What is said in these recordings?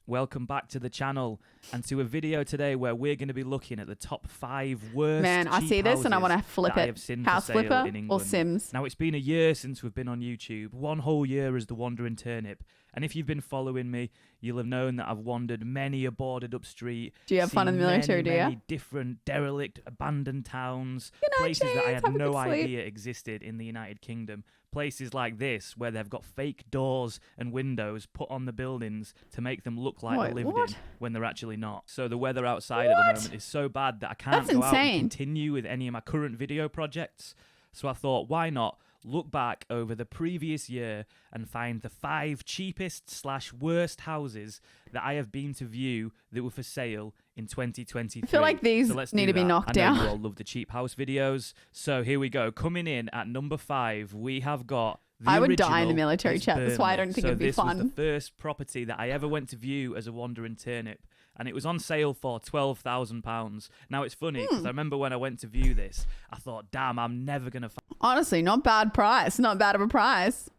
Welcome back to the channel and to a video today where we're going to be looking at the top 5 worst Man, I see this and I want to flip it. House flipper or Sims? Now, it's been a year since we've been on YouTube. 1 whole year as the Wandering Turnip. And if you've been following me, you'll have known that I've wandered many a boarded up street. Do you have fun in the military, do you? Many different derelict, abandoned towns. Places that I had no idea existed in the United Kingdom. Places like this where they've got fake doors and windows put on the buildings to make them look like they're lived in when they're actually not. So the weather outside at the moment is so bad that I can't go out and continue with any of my current video projects. So I thought, why not look back over the previous year and find the 5 cheapest / worst houses that I have been to view that were for sale in 2023. I feel like these need to be knocked down. I know you all love the cheap house videos. So here we go. Coming in at number 5, we have got I would die in the military chat. That's why I don't think it'd be fun. This was the first property that I ever went to view as a Wandering Turnip. And it was on sale for £12,000. Now, it's funny because I remember when I went to view this, I thought, damn, I'm never going to find... Honestly, not bad price. Not bad of a price.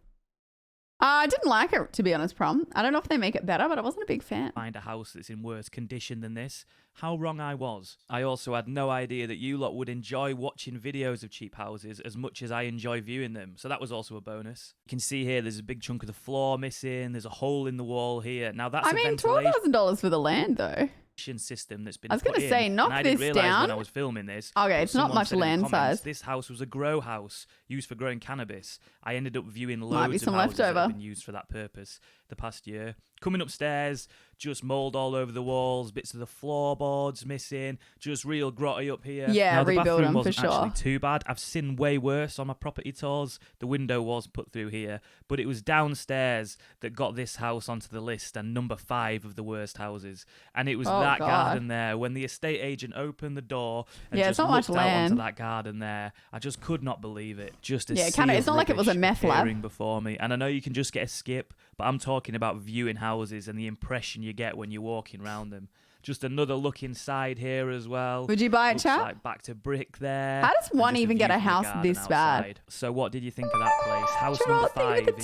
I didn't like it, to be honest, Prom. I don't know if they make it better, but I wasn't a big fan. Find a house that's in worse condition than this. How wrong I was. I also had no idea that you lot would enjoy watching videos of cheap houses as much as I enjoy viewing them. So that was also a bonus. You can see here there's a big chunk of the floor missing. There's a hole in the wall here. Now that's $12,000 for the land though. System that's been I was going to say, knock this down. When I was filming this, okay, it's not much land size. This house was a grow house used for growing cannabis. I ended up viewing loads of houses that have been used for that purpose the past year. Coming upstairs, just mold all over the walls, bits of the floorboards missing, just real grotty up here. Yeah, the rebuild them wasn't for sure. Actually too bad. I've seen way worse on my property tours. The window was put through here, but it was downstairs that got this house onto the list and number 5 of the worst houses. And it was that garden there. When the estate agent opened the door and just looked out onto that garden there, I just could not believe it. Just it's not like it was a meth lab before me. And I know you can just get a skip, but I'm talking about viewing houses and the impression you get when you're walking around them. Just another look inside here as well. Would you buy it, chat? Like back to brick there. How does one even get a house this bad? So what did you think of that place? House number 5 in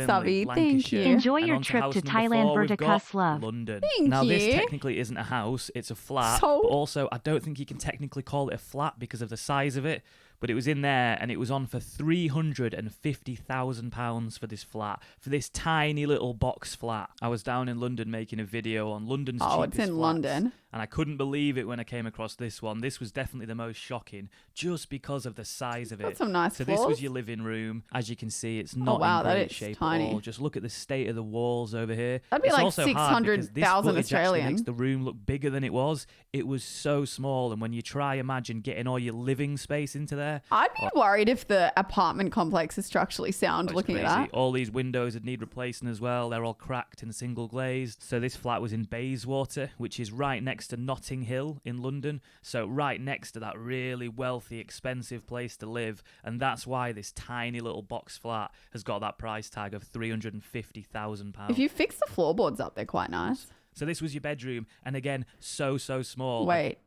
Burnley, Thank you. Enjoy your trip to Thailand, Berticuss, love. London. Thank now you. This technically isn't a house, it's a flat. But also I don't think you can technically call it a flat because of the size of it. But it was in there and it was on for £350,000 for this flat, for this tiny little box flat. I was down in London making a video on London's cheapest flats, London. And I couldn't believe it when I came across this one. This was definitely the most shocking just because of the size of it. Got some nice So floors. This was your living room. As you can see, it's not in great shape at all. Just look at the state of the walls over here. That'd be like 600,000 Australian. Makes the room look bigger than it was. It was so small, and when you try imagine getting all your living space into there, I'd be worried if the apartment complex is structurally sound. Looking at that, all these windows would need replacing as well. They're all cracked and single glazed. So this flat was in Bayswater, which is right next to Notting Hill in London. So right next to that really wealthy, expensive place to live, and that's why this tiny little box flat has got that price tag of £350,000. If you fix the floorboards up, they're quite nice. So this was your bedroom, and again, so small. Wait,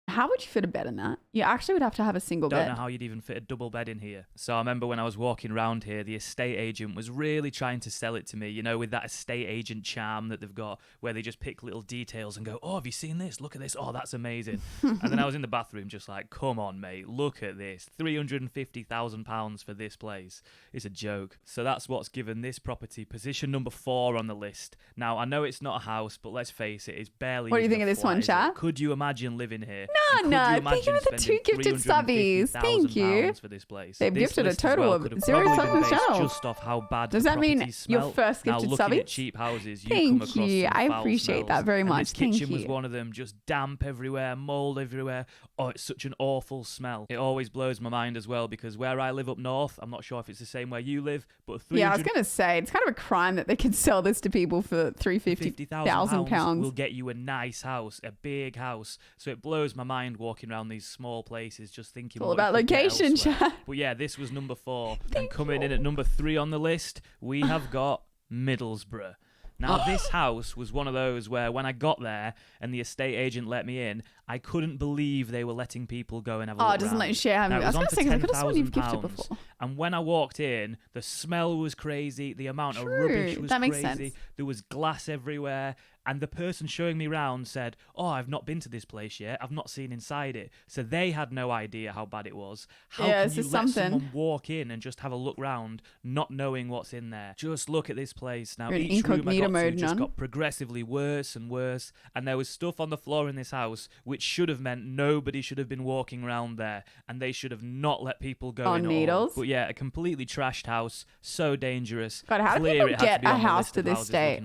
how would you fit a bed in that? You actually would have to have a single bed. Don't know how you'd even fit a double bed in here. So I remember when I was walking around here, the estate agent was really trying to sell it to me, you know, with that estate agent charm that they've got, where they just pick little details and go, oh, have you seen this? Look at this. Oh, that's amazing. And then I was in the bathroom just like, come on, mate, look at this. £350,000 for this place. It's a joke. So that's what's given this property position number 4 on the list. Now, I know it's not a house, but let's face it, it's barely. What do you think of this one, chat? Could you imagine living here? No, thank you for the 2 gifted subbies. Thank you. For this place. They've gifted a total of 0 subs on the channel. Just off how bad does that mean your first gifted subbies? Cheap houses, thank you. I appreciate that very much. This kitchen was one of them. Just damp everywhere, mold everywhere. Oh, it's such an awful smell. It always blows my mind as well because where I live up north, I'm not sure if it's the same where you live, but yeah, I was gonna say it's kind of a crime that they can sell this to people for £350,000 will get you a nice house, a big house. So it blows my mind walking around these small places just thinking all about location, chat. But yeah, this was number 4. And coming in at number 3 on the list, we have got Middlesbrough. Now, this house was one of those where when I got there and the estate agent let me in, I couldn't believe they were letting people go and have a look it doesn't let you share. I was going to say, I could have sworn you've gifted before. And when I walked in, the smell was crazy. The amount of rubbish was crazy. Sense. There was glass everywhere. And the person showing me round said, oh, I've not been to this place yet. I've not seen inside it. So they had no idea how bad it was. How can you let someone walk in and just have a look round, not knowing what's in there? Just look at this place. Now, each room I got to just got progressively worse and worse. And there was stuff on the floor in this house which should have meant nobody should have been walking around there. And they should have not let people go in needles. But yeah, a completely trashed house. So dangerous. God, how do people get a house to this state?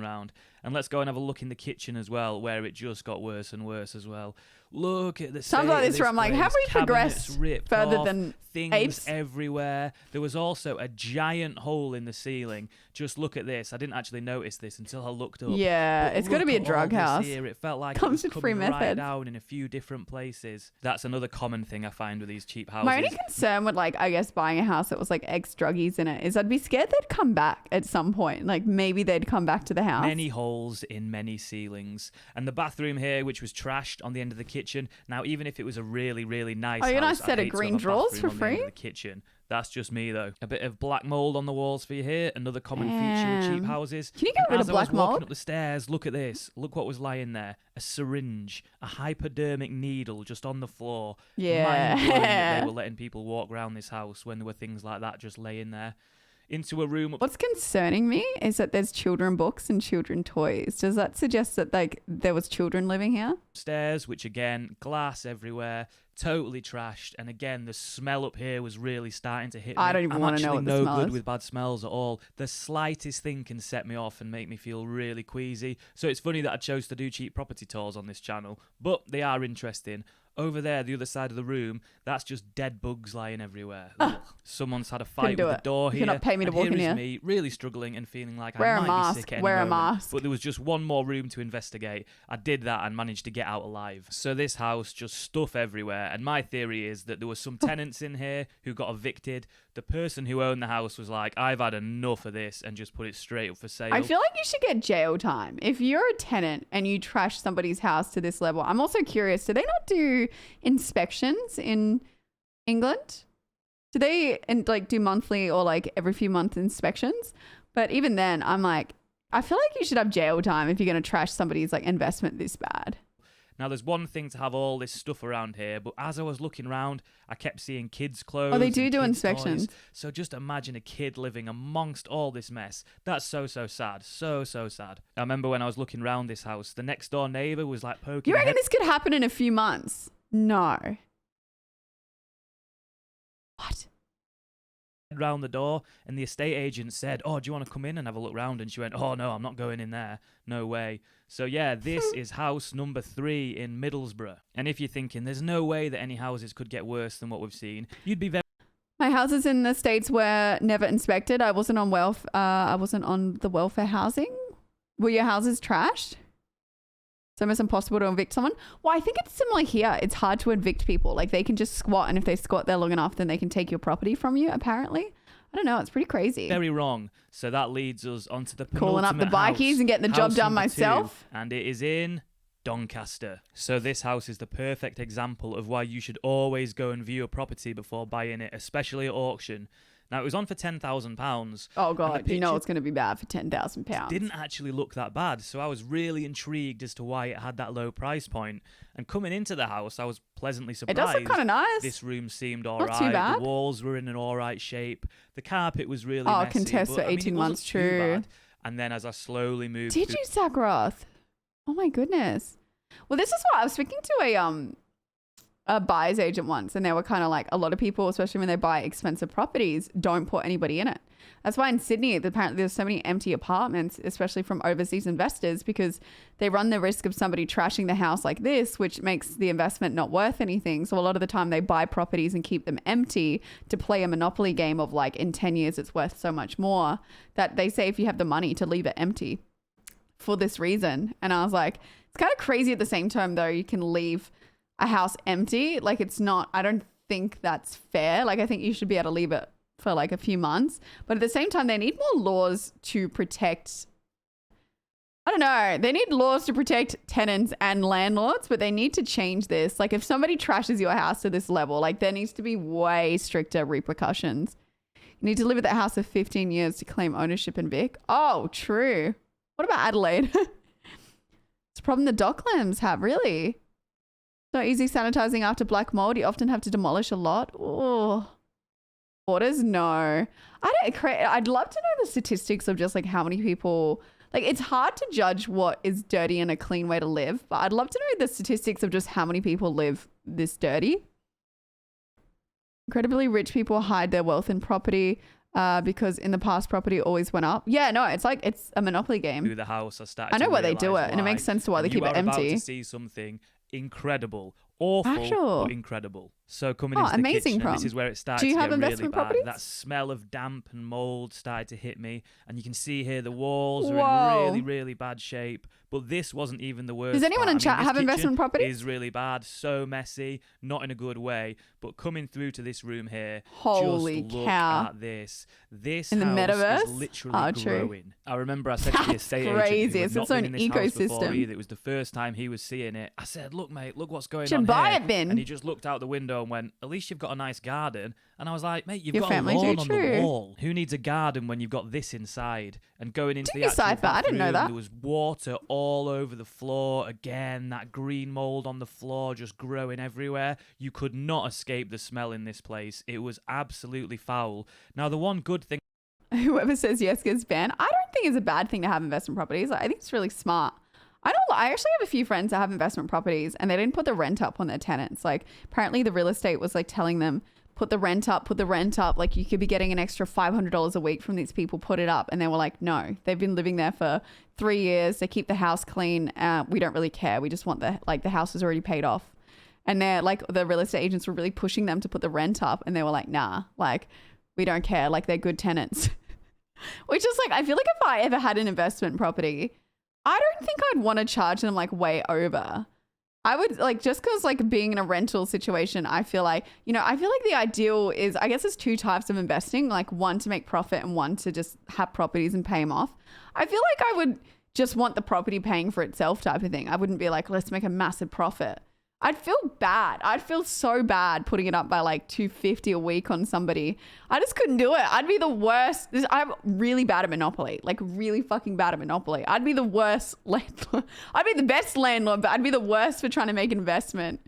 And let's go and have a look in the kitchen as well, where it just got worse and worse as well. Look at the sounds like this room. Like, have we progressed further than things apes? Everywhere? There was also a giant hole in the ceiling. Just look at this. I didn't actually notice this until I looked up. Yeah, it's got to be a drug house. Here. It felt like it was coming right down in a few different places. That's another common thing I find with these cheap houses. My only concern with, like, I guess buying a house that was like ex-druggies in it is I'd be scared they'd come back at some point. Like, maybe they'd come back to the house. Many holes in many ceilings. And the bathroom here, which was trashed on the end of the kitchen. Now, even if it was a really, really nice house, nice set of green drawers for free? The kitchen. That's just me, though. A bit of black mold on the walls for you here. Another common feature of cheap houses. Can you get rid of black mold? As I was walking up the stairs, look at this. Look what was lying there. A syringe, a hypodermic needle just on the floor. Yeah. Mind-blowing that they were letting people walk around this house when there were things like that just laying there. Into a room. What's concerning me is that there's children books and children toys. Does that suggest that, like, there was children living here? Stairs, which again, glass everywhere, totally trashed, and again, the smell up here was really starting to hit me. I don't even want to know what the smell is. I'm actually no good with bad smells at all. The slightest thing can set me off and make me feel really queasy. So it's funny that I chose to do cheap property tours on this channel, but they are interesting. Over there, the other side of the room, that's just dead bugs lying everywhere. Someone's had a fight with the door here. You cannot pay me to walk in here. Me, really struggling and feeling like I might be sick at any moment. Wear a mask. But there was just one more room to investigate. I did that and managed to get out alive. So this house, just stuff everywhere. And my theory is that there were some tenants in here who got evicted. The person who owned the house was like, I've had enough of this, and just put it straight up for sale. I feel like you should get jail time. If you're a tenant and you trash somebody's house to this level, I'm also curious, do they not do inspections in England? Do they do monthly or like every few months inspections? But even then, I'm like, I feel like you should have jail time if you're going to trash somebody's like investment this bad. Now, there's one thing to have all this stuff around here, but as I was looking around, I kept seeing kids' clothes. Oh, they do inspections. Toys. So just imagine a kid living amongst all this mess. That's so sad. So sad. I remember when I was looking around this house, the next door neighbour was like poking. You reckon this could happen in a few months? No. What? Round the door, and the estate agent said, oh, do you want to come in and have a look round? And she went, oh no, I'm not going in there, no way. So yeah, this is house number 3 in Middlesbrough. And if you're thinking there's no way that any houses could get worse than what we've seen, you'd be very... My houses in the States were never inspected. I wasn't on the welfare housing. Were your houses trashed? It's almost impossible to evict someone. Well, I think it's similar here. It's hard to evict people. Like, they can just squat, and if they squat there long enough, then they can take your property from you, apparently. I don't know. It's pretty crazy. Very wrong. So that leads us onto the penultimate calling up the bikies and getting the job done myself. 2, and it is in Doncaster. So this house is the perfect example of why you should always go and view a property before buying it, especially at auction. Now, it was on for £10,000. Oh, God. You know it's going to be bad for £10,000. Didn't actually look that bad. So I was really intrigued as to why it had that low price point. And coming into the house, I was pleasantly surprised. It does look kind of nice. This room seemed all Not right. too bad. The walls were in an all right shape. The carpet was really messy. Contest for 18 months, true. And then as I slowly moved... Did you, Sackroth? Oh, my goodness. Well, this is what I was speaking to a buyer's agent once, and they were kind of like, a lot of people, especially when they buy expensive properties, don't put anybody in it. That's why in Sydney, apparently there's so many empty apartments, especially from overseas investors, because they run the risk of somebody trashing the house like this, which makes the investment not worth anything. So a lot of the time they buy properties and keep them empty to play a monopoly game of like, in 10 years, it's worth so much more, that they say if you have the money to leave it empty for this reason. And I was like, it's kind of crazy at the same time, though, you can leave a house empty. Like, it's not, I don't think that's fair. Like, I think you should be able to leave it for like a few months, but at the same time, they need more laws to protect, I don't know, they need laws to protect tenants and landlords, but they need to change this. Like, if somebody trashes your house to this level, like, there needs to be way stricter repercussions. You need to live at that house for 15 years to claim ownership in Vic. Oh, true. What about Adelaide? a problem the Docklands have, really. So easy sanitizing after black mold. You often have to demolish a lot. Oh, orders, no. I'd love to know the statistics of just like how many people. Like, it's hard to judge what is dirty and a clean way to live, but I'd love to know the statistics of just how many people live this dirty. Incredibly rich people hide their wealth in property because in the past property always went up. Yeah, no, it's like it's a Monopoly game. Through the house, I know why they do it, and it makes sense to why they keep it empty. You are about to see something incredible, awful, but incredible. So coming into the amazing kitchen, and this is where it starts to get really bad. Properties? That smell of damp and mold started to hit me, and you can see here the walls are in really, really bad shape. But this wasn't even the worst. Does anyone in chat have investment properties? Is really bad, so messy, not in a good way. But coming through to this room here, holy just look cow! At this. This in the house metaverse is literally growing. I remember I said to the estate crazy. agent, It's its own ecosystem. It was the first time he was seeing it. I said, "Look, mate, look what's going on Should buy here." it, bin. And he just looked out the window and went, "At least you've got a nice garden." And I was like, "Mate, you've Your got a family lawn do on too. the wall. Who needs a garden when you've got this inside?" And going into the actual Cypher, I didn't know bathroom, that. there was water all over the floor. Again, that green mold on the floor just growing everywhere. You could not escape the smell in this place. It was absolutely foul. Now, the one good thing. Whoever says yes gets banned. I don't think it's a bad thing to have investment properties. I think it's really smart. I actually have a few friends that have investment properties and they didn't put the rent up on their tenants. Like, apparently the real estate was like telling them, put the rent up. Like, you could be getting an extra $500 a week from these people, put it up. And they were like, no, they've been living there for 3 years. They keep the house clean. We don't really care. We just want the house is already paid off. And they're like, the real estate agents were really pushing them to put the rent up. And they were like, nah, like, we don't care. Like, they're good tenants. Which is like, I feel like if I ever had an investment property, I don't think I'd want to charge them like way over. I would like, just because like being in a rental situation, I feel like the ideal is, I guess there's two types of investing, like one to make profit and one to just have properties and pay them off. I feel like I would just want the property paying for itself type of thing. I wouldn't be like, let's make a massive profit. I'd feel bad. I'd feel so bad putting it up by like $250 a week on somebody. I just couldn't do it. I'd be the worst. I'm really bad at Monopoly, like really fucking bad at Monopoly. I'd be the worst landlord. I'd be the best landlord, but I'd be the worst for trying to make an investment.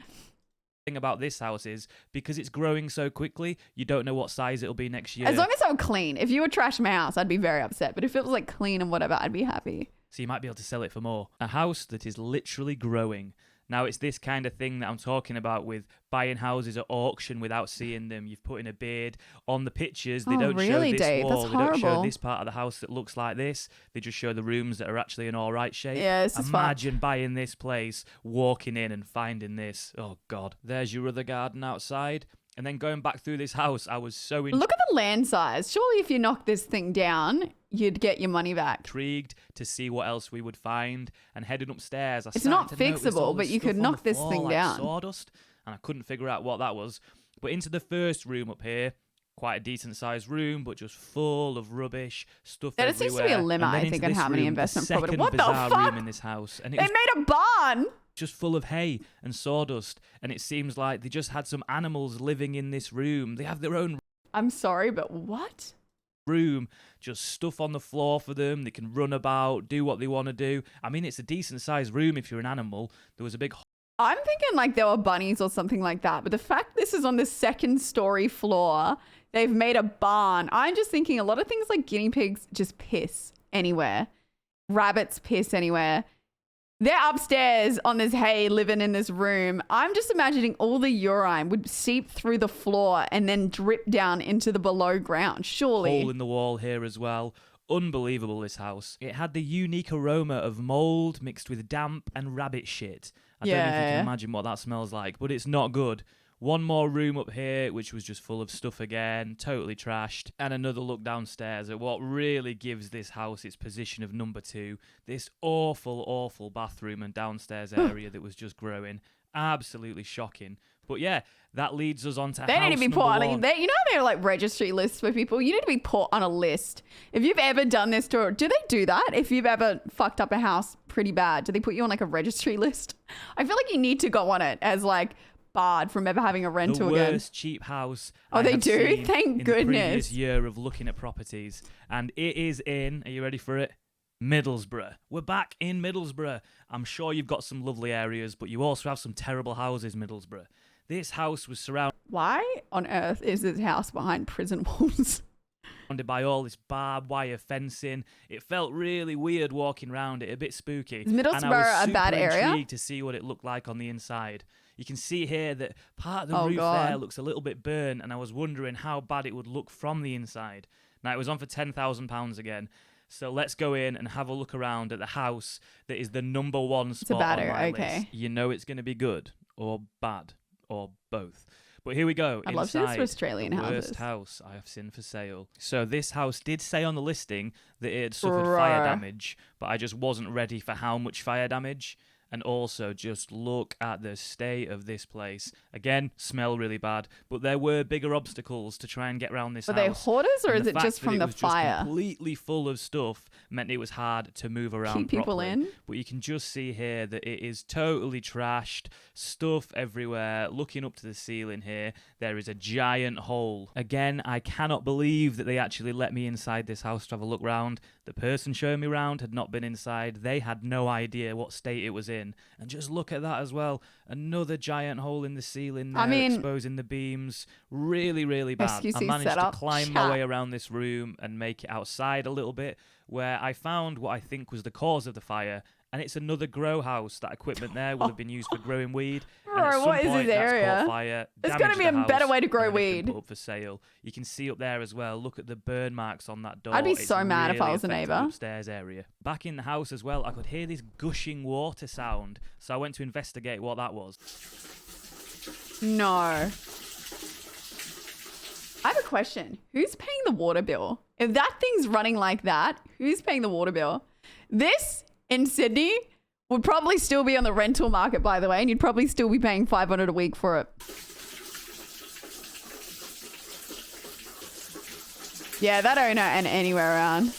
Thing about this house is because it's growing so quickly, you don't know what size it'll be next year. As long as I'm clean. If you were trash my house, I'd be very upset. But if it was like clean and whatever, I'd be happy. So you might be able to sell it for more. A house that is literally growing. Now, it's this kind of thing that I'm talking about with buying houses at auction without seeing them. You've put in a bid. On the pictures, they don't really, show this Dave? wall. That's they don't show horrible. this part of the house that looks like this. They just show the rooms that are actually in all right shape. Yeah, this is Imagine buying this place, walking in and finding this. Oh, God. There's your other garden outside. And then going back through this house, I was so Look at the land size. Surely if you knock this thing down, you'd get your money back. Intrigued to see what else we would find, and heading upstairs, it's not fixable, but you could knock this thing down. Sawdust, and I couldn't figure out what that was. But into the first room up here, quite a decent sized room, but just full of rubbish, stuff everywhere. There seems to be a limit, I think, on how many investment properties. What the fuck? Room in this house, and they made a barn. Just full of hay and sawdust, and it seems like they just had some animals living in this room. They have their own. I'm sorry, but what? Room, just stuff on the floor for them. They can run about, do what they want to do. I mean, it's a decent sized room if you're an animal. There was a big. I'm thinking like there were bunnies or something like that, but the fact this is on the second story floor, they've made a barn. I'm just thinking a lot of things like guinea pigs just piss anywhere, rabbits piss anywhere. They're upstairs on this hay living in this room. I'm just imagining all the urine would seep through the floor and then drip down into the below ground. Surely. Hole in the wall here as well. Unbelievable, this house. It had the unique aroma of mold mixed with damp and rabbit shit. I don't know if you can imagine what that smells like, but it's not good. One more room up here, which was just full of stuff again, totally trashed. And another look downstairs at what really gives this house its position of number 2. This awful, awful bathroom and downstairs area that was just growing. Absolutely shocking. But yeah, that leads us on to they house need to be number put on 1. they're like registry lists for people. You need to be put on a list. If you've ever done this do they do that? If you've ever fucked up a house pretty bad, do they put you on like a registry list? I feel like you need to go on it as like barred from ever having a rental again. The worst cheap house. Oh, they do? Thank goodness. The previous year of looking at properties, and it is in. Are you ready for it? Middlesbrough. We're back in Middlesbrough. I'm sure you've got some lovely areas, but you also have some terrible houses, Middlesbrough. This house was surrounded Why on earth is this house behind prison walls? by all this barbed wire fencing. It felt really weird walking around it, a bit spooky. Is Middlesbrough a bad area? Intrigued to see what it looked like on the inside. You can see here that part of the roof there looks a little bit burnt, and I was wondering how bad it would look from the inside. Now, it was on for £10,000 again. So let's go in and have a look around at the house that is the number one spot on my list. You know it's going to be good or bad or both. But here we go. I'd love to see Australian the houses. Worst house I have seen for sale. So this house did say on the listing that it had suffered fire damage, but I just wasn't ready for how much fire damage. And also, just look at the state of this place. Again, smell really bad, but there were bigger obstacles to try and get around this house. Were they hoarders, or is it just from the fire? Just completely full of stuff meant it was hard to move around. Keep people properly. in. But you can just see here that it is totally trashed, stuff everywhere. Looking up to the ceiling here, there is a giant hole. Again, I cannot believe that they actually let me inside this house to have a look round. The person showing me around had not been inside. They had no idea what state it was in. And just look at that as well. Another giant hole in the ceiling there, exposing the beams. Really, really bad. I managed to climb my way around this room and make it outside a little bit, where I found what I think was the cause of the fire. And it's another grow house. That equipment there would have been used for growing weed. Bro, what is this area? Fire, there's got to be a better way to grow weed. Put up for sale. You can see up there as well. Look at the burn marks on that door. I'd be so mad if I was a neighbour. Upstairs area. Back in the house as well, I could hear this gushing water sound. So I went to investigate what that was. No. I have a question. Who's paying the water bill? If that thing's running like that, who's paying the water bill? This in Sydney would probably still be on the rental market, by the way, and you'd probably still be paying $500 a week for it. Yeah, that owner and anywhere around.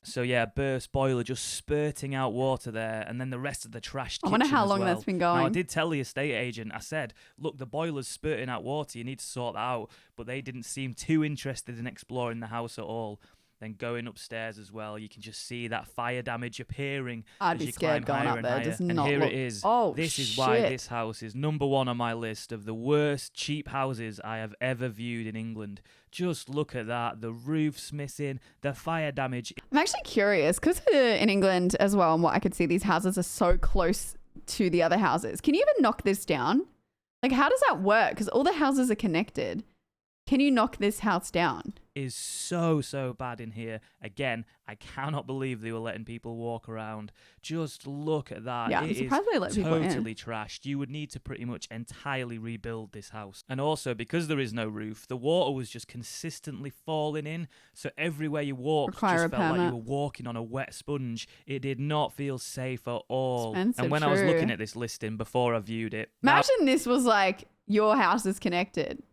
So yeah, burst boiler just spurting out water there, and then the rest of the trash kitchen. I wonder how long that's been going. Now, I did tell the estate agent, I said, look, the boiler's spurting out water, you need to sort that out. But they didn't seem too interested in exploring the house at all. Then going upstairs as well, you can just see that fire damage appearing as you climb higher and higher. And here it is. This is why this house is number one on my list of the worst cheap houses I have ever viewed in England. Just look at that. The roof's missing, the fire damage. I'm actually curious because in England as well, and what I could see, these houses are so close to the other houses. Can you even knock this down? Like, how does that work? Because all the houses are connected. Can you knock this house down? Is so bad in here. Again, I cannot believe they were letting people walk around. Just look at that. Yeah, I'm surprised they let people in. Totally trashed. You would need to pretty much entirely rebuild this house. And also, because there is no roof, the water was just consistently falling in. So everywhere you walked just felt like you were walking on a wet sponge. It did not feel safe at all. And when I was looking at this listing before I viewed it. Imagine this was like your house is connected.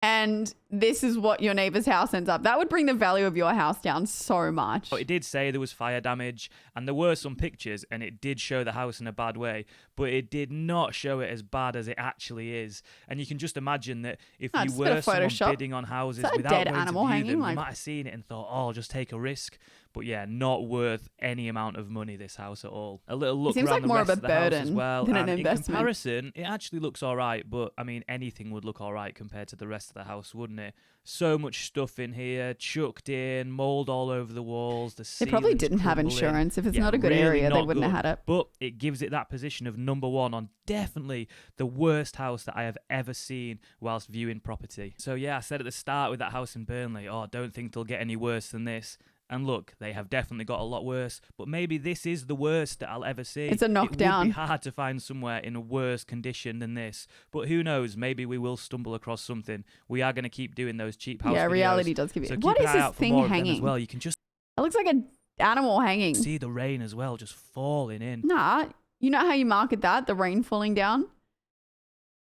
And this is what your neighbour's house ends up. That would bring the value of your house down so much. It did say there was fire damage, and there were some pictures, and it did show the house in a bad way, but it did not show it as bad as it actually is. And you can just imagine that if you were someone bidding on houses without going to view them, you might have seen it and thought, oh, I'll just take a risk. But yeah, not worth any amount of money, this house at all. A little look around the rest of the house as well. Than an investment. In comparison, it actually looks all right. But I mean, anything would look all right compared to the rest of the house, wouldn't it? So much stuff in here, chucked in, mold all over the walls. They probably didn't have insurance. If it's not a good area, they wouldn't have had it. But it gives it that position of number one on definitely the worst house that I have ever seen whilst viewing property. So yeah, I said at the start with that house in Burnley, oh, I don't think they'll get any worse than this. And look, they have definitely got a lot worse, but maybe this is the worst that I'll ever see. It's a knockdown. It would be hard to find somewhere in a worse condition than this, but who knows? Maybe we will stumble across something. We are going to keep doing those cheap house videos. Yeah, reality does keep it. So what is this thing hanging? As well. You can just. It looks like an animal hanging. See the rain as well, just falling in. Nah, you know how you market that? The rain falling down.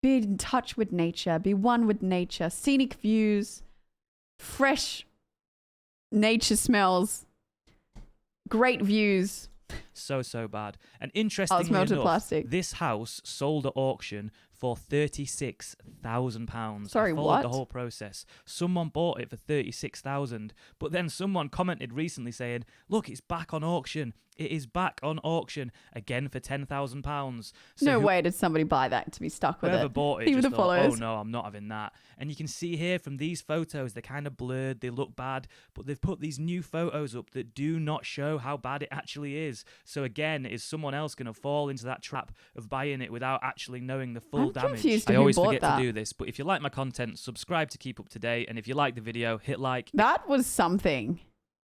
Be in touch with nature. Be one with nature. Scenic views. Fresh. Nature smells, great views. So bad. And interestingly enough, plastic. This house sold at auction for £36,000. Sorry, I followed what? the whole process. Someone bought it for £36,000, but then someone commented recently saying, "Look, it's back on auction. It is back on auction again for £10,000." So No way did somebody buy that to be stuck with whoever it. bought it Even just the thought, followers. "Oh no, I'm not having that." And you can see here from these photos, they're kind of blurred, they look bad, but they've put these new photos up that do not show how bad it actually is. So again, is someone else going to fall into that trap of buying it without actually knowing the full I'm damage? confused to I who always bought forget that. to do this, but if you like my content, subscribe to keep up to date, and if you like the video, hit like. That was something.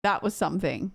That was something.